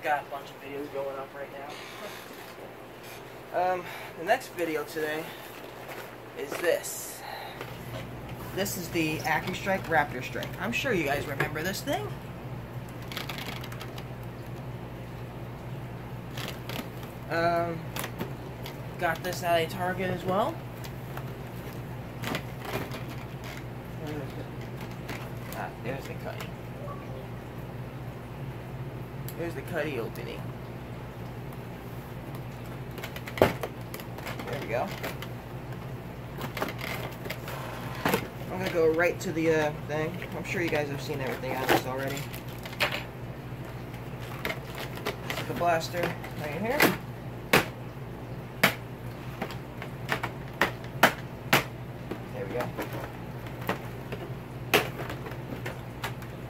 got a bunch of videos going up right now. The next video today is this. This is the accustrike raptorstrike. I'm sure you guys remember this thing. Got this at a Target as well. There's the cutty. There's the cutty opening. There we go. I'm gonna go right to the thing. I'm sure you guys have seen everything on this already. This is the blaster right here. There we go.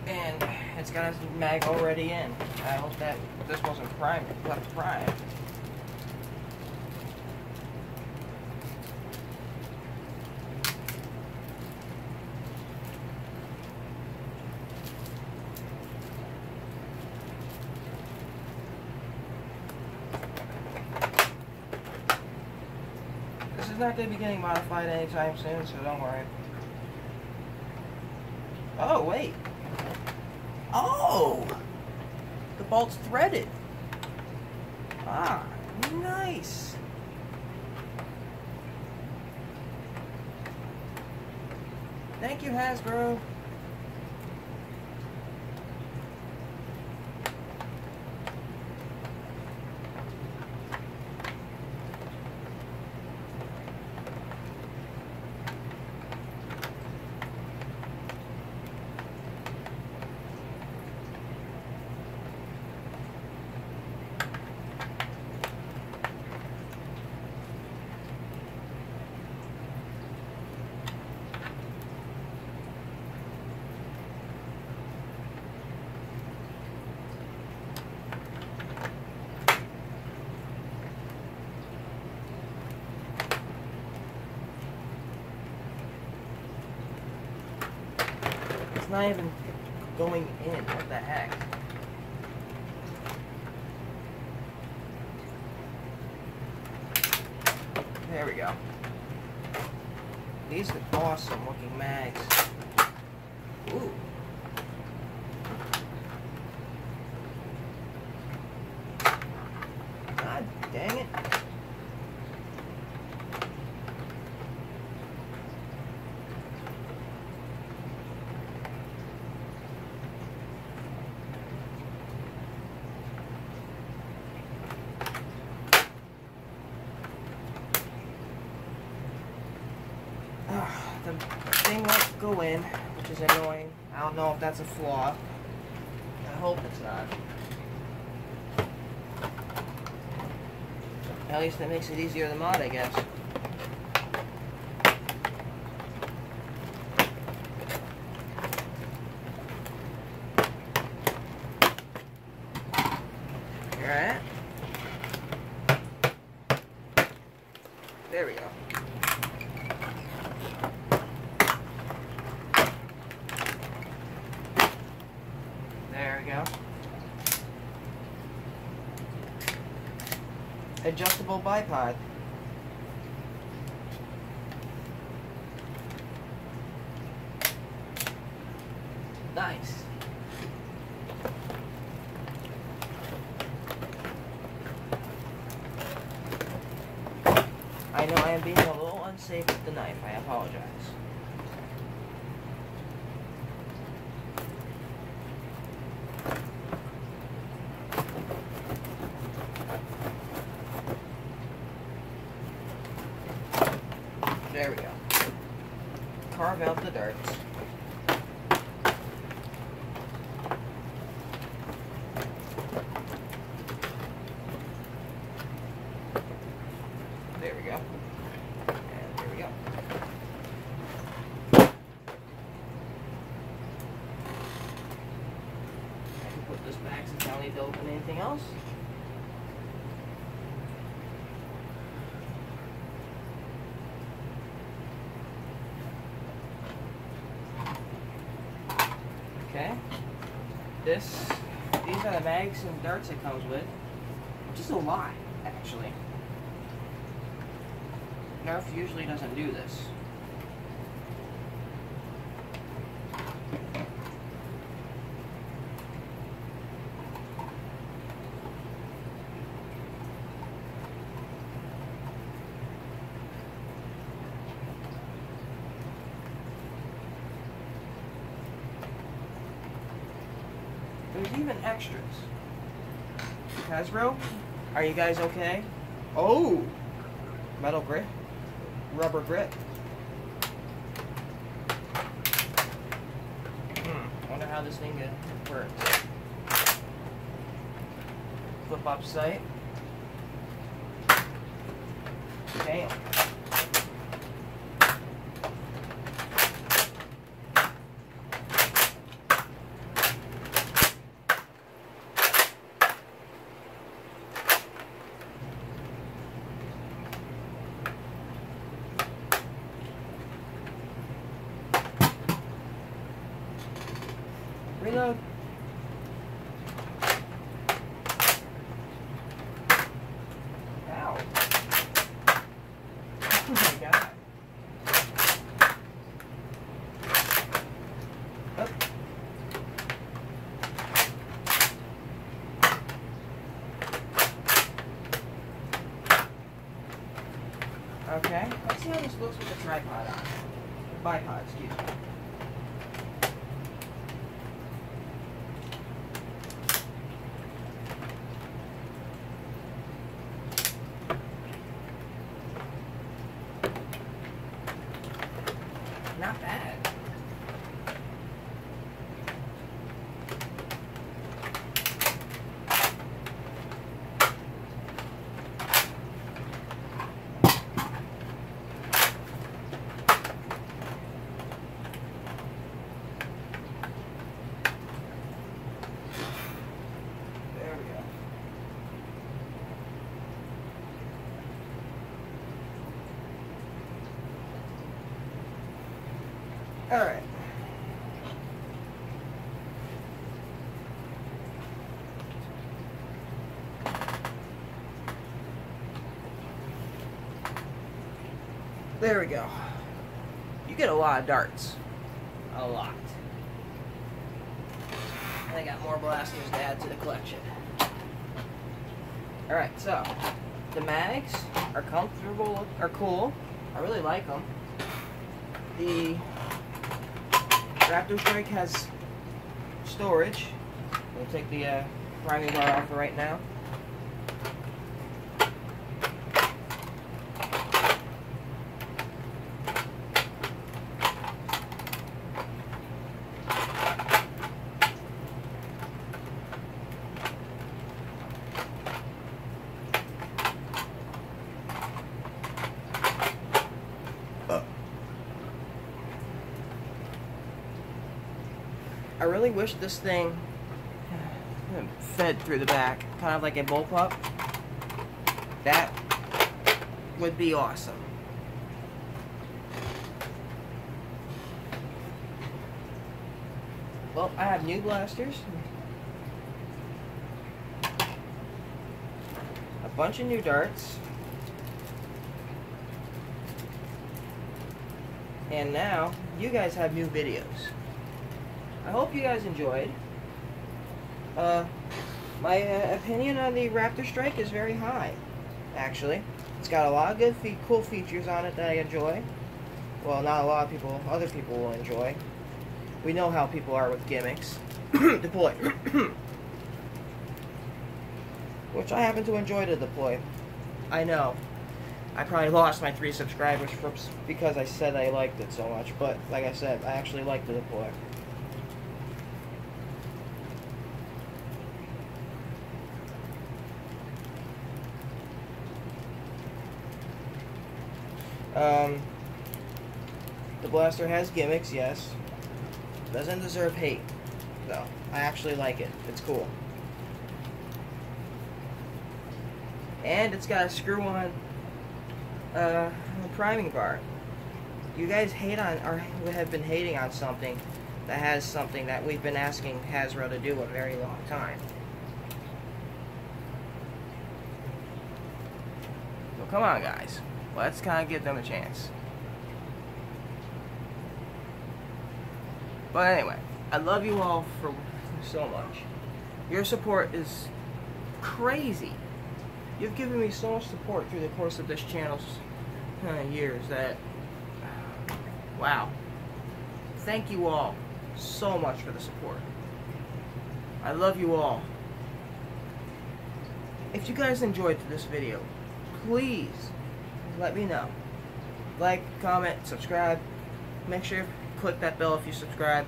And it's got its mag already in. I hope that this wasn't primed, left primed. This is not going to be getting modified anytime soon, so don't worry. Oh, wait. Oh! The bolt's threaded. Ah, nice. Thank you, Hasbro. It's not even going in. What the heck? There we go. These are awesome looking mags. Ooh. God dang it. The thing won't go in, which is annoying. I don't know if that's a flaw. I hope it's not. At least it makes it easier to mod, I guess. Alright. There we go. There we go. Adjustable bipod. Nice. I know I am being a little unsafe with the knife. I apologize. There we go. Carve out the darts. There we go. And there we go. I can put this back since I don't need to open anything else. Okay. This these are the mags and darts it comes with, which is a lot, actually. Nerf usually doesn't do this. There's even extras. Hasbro, are you guys okay? Oh! Metal grip. Rubber grip. Wonder how this thing works. Flip up sight. Damn. Reload. Ow. Oh my god. Oh. Okay, let's see how this looks with the tripod on. Bipod, excuse me. Not bad. There we go. All right. There we go. You get a lot of darts. A lot. And I got more blasters to add to the collection. Alright, so the mags are comfortable, are cool. I really like them. The Raptorstrike has storage. We'll take the priming bar off for right now. I really wish this thing fed through the back, kind of like a bullpup. That would be awesome. Well, I have new blasters, a bunch of new darts, and now you guys have new videos. I hope you guys enjoyed. My opinion on the Raptorstrike is very high, actually. It's got a lot of good, cool features on it that I enjoy. Well, not a lot of people, other people will enjoy. We know how people are with gimmicks. Deploy. Which I happen to enjoy to deploy. I know. I probably lost my 3 subscribers because I said I liked it so much, but like I said, I actually like to deploy. The blaster has gimmicks, yes. Doesn't deserve hate, though. I actually like it. It's cool. And it's got a screw-on priming bar. You guys hate on, or have been hating on something that has something that we've been asking Hasbro to do a very long time. So come on, guys. Let's kind of give them a chance. But anyway, I love you all for so much. Your support is crazy. You've given me so much support through the course of this channel's years that, wow. Thank you all so much for the support. I love you all. If you guys enjoyed this video, please let me know. Like, comment, subscribe. Make sure you click that bell if you subscribe.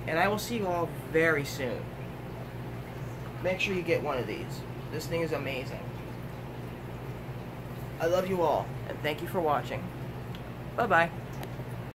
And I will see you all very soon. Make sure you get one of these. This thing is amazing. I love you all, and thank you for watching. Bye-bye.